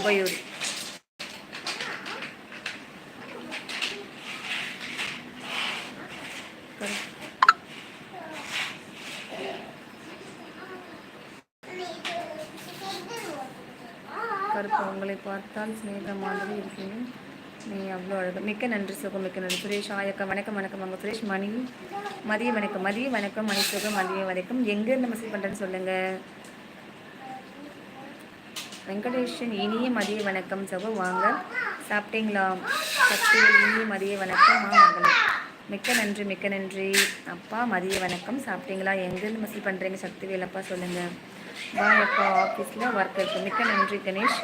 துறையூர். கருப்பு, உங்களை பார்த்தால் சிநேக மாதிரி இருக்கீங்க, நீ அவ்வளோ அழகு. மிக்க நன்றி சுகம், மிக்க நன்றி. சுரேஷ் ஆயக்கா வணக்கம் வணக்கம். அவங்க சுரேஷ் மணி மதிய வணக்கம், மதிய வணக்கம். மணி சுகம் மதிய வணக்கம். எங்கேருந்து மெசேஜ் பண்ணுறேன்னு சொல்லுங்கள். வெங்கடேஷன் இனிய மதிய வணக்கம் சகோ, வாங்க சாப்பிட்டீங்களா? சக்திகள் இனிய மதிய வணக்கம். மகளே மிக்க நன்றி, மிக்க நன்றி அப்பா. மதிய வணக்கம். சாப்பிட்டீங்களா? எங்கேருந்து மெசேஜ் பண்ணுறீங்க? சக்திவேல் அப்பா சொல்லுங்கள். பாய் அப்பா, ஆஃபீஸில் ஒர்க் இருக்குது. மிக்க நன்றி Ganesh.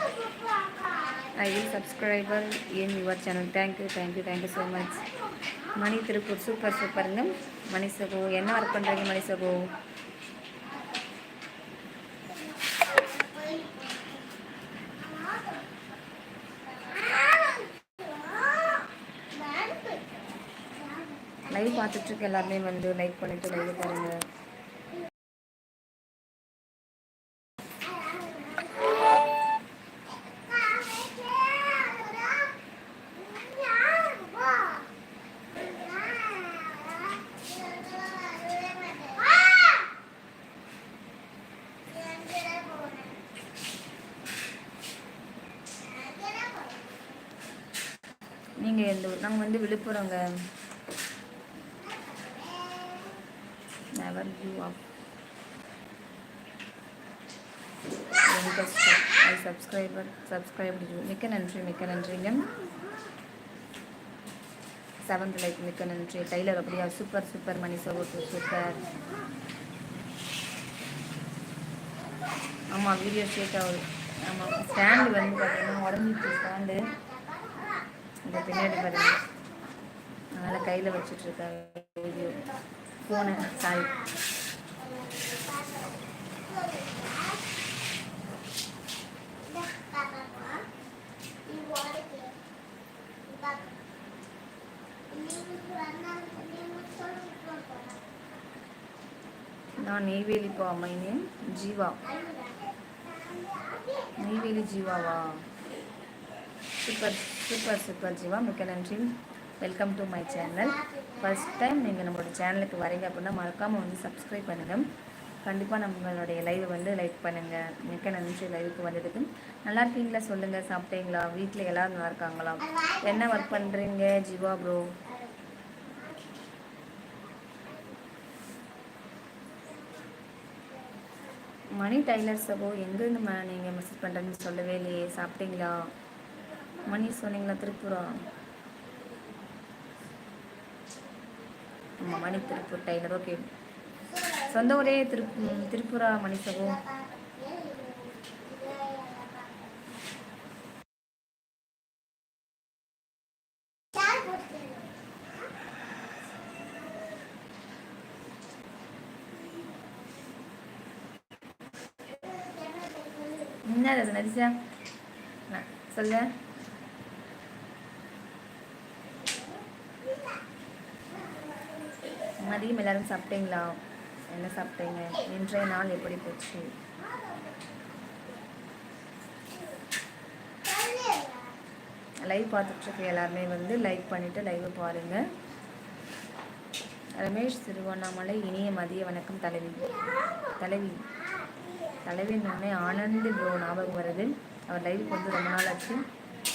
I will subscriber in your channel. Thank you thank you thank you so much. Mani Tiruppur, super சூப்பருங்க மணி சகோ. என்ன ஒர்க் பண்ணுறீங்க மணி சகோ? லைவ் பார்த்துட்ருக்க எல்லாருமே வந்து லைக் பண்ணிவிட்டு லைவ் பாருங்கள். நீங்கள் எந்த ஊர்? நாங்கள் வந்து விழுப்புரங்க. never give up. ஐ சப்ஸ்கிரைப் மிக்க நன்றி, மிக்க நன்றிங்க. 7th லைக், மிக்க நன்றி. டைலர் அப்படியா? சூப்பர் சூப்பர் மணி சகோ, சூப்பர். ஆமாம் வீடியோ ஷேட் ஆகுது. ஆமாம் ஸ்டாண்டு வந்து பார்த்தீங்கன்னா உடஞ்சிச்சு ஸ்டாண்டு. இந்த பின்னாடி பாருங்கள், அதனால் கையில் வச்சுட்ருக்காங்க வீடியோ ஃபோனை. சாரி. நான் நெய்வேலிப்பா. My name Jeeva. நெய்வேலி ஜீவாவா? சூப்பர் சூப்பர் சூப்பர் ஜீவா, மிக்க நன்றி. Welcome to my channel. First time நீங்கள் நம்மளோட சேனலுக்கு வரீங்க அப்படின்னா மறக்காமல் வந்து சப்ஸ்கிரைப் பண்ணுங்கள். கண்டிப்பாக நம்மளுடைய லைவை வந்து லைக் பண்ணுங்கள். மிக்க நன்றி லைவுக்கு வந்ததுக்கு. நல்லா இருக்கீங்களா சொல்லுங்கள். சாப்பிட்டீங்களா? வீட்டில் எல்லோரும் நல்லா இருக்காங்களா? என்ன ஒர்க் பண்ணுறீங்க ஜீவா ப்ரோ? மணி டைலர் சகோ, எங்கேருந்து நீங்கள் மெசேஜ் பண்ணுறேன்னு சொல்லவே இல்லையே. சாப்பிட்டீங்களா? மணி சொன்னீங்களா? திருப்பூரா? ஆமாம் மணி திருப்பூர் டைலர். ஓகே, சொந்த ஊரே திருப்பூரா மணி சகோ? என்ன அது நரிசா சொல்ல? மதியம் எல்லாரும் சாப்பிட்டீங்களா? என்ன சாப்பிட்டீங்க? இன்றைய நாள் எப்படி போச்சு? லைவ் பார்த்துட்ருக்க எல்லாருமே வந்து லைக் பண்ணிவிட்டு லைவை பாருங்கள். ரமேஷ் திருவண்ணாமலை இனிய மதிய வணக்கம் தலைவி. தலைவின்னு ஆனந்த் ப்ரோ ஞாபகம் வருது. அவர் லைவுக்கு வந்து ரொம்ப நாள் ஆச்சு.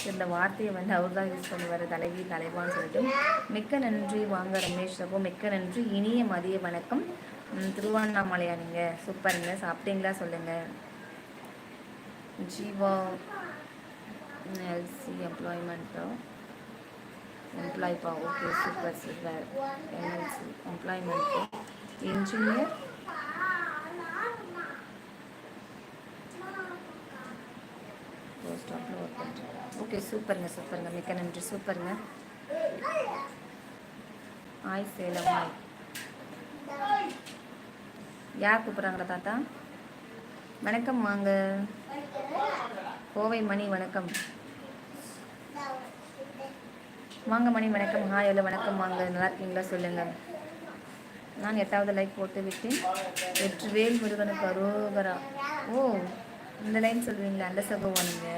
இந்த வார்த்தையை வந்து அவர் தான் யூஸ் பண்ணுவார், தலைவி தலைவான்னு சொல்லிட்டு. மிக்க நன்றி. வாங்க ரமேஷ் அப்போ மிக்க நன்றி. இனிய மதிய வணக்கம். திருவண்ணாமலையா நீங்கள்? சூப்பருங்க. சாப்பிட்டீங்களா சொல்லுங்கள். ஜீவா எல்சி எம்ப்ளாய்மெண்ட்டா? எம்ப்ளாய்ப்பா. Okay super super. NLC employment engineer. Post ஆஃபில் ஒர்க் பண்ணுறேன். ஓகே சூப்பருங்க சூப்பருங்க. மிக்க நன்றி. சூப்பருங்க. ஆய் சேலம். யார் கூப்பிட்றாங்களா தாத்தா? வணக்கம் வாங்க. கோவை மணி வணக்கம். வாங்க மணி வணக்கம். ஹாய் ஹலோ வணக்கம். வாங்க நல்லா இருக்கீங்களா சொல்லுங்கள். நான் 8வது லைக் போட்டு விட்டேன். வெற்றிவேல் முருகனுக்கு அரோகரா. ஓ இந்த லைன் சொல்லுவீங்களா? அந்த சகோவா நீங்கள்?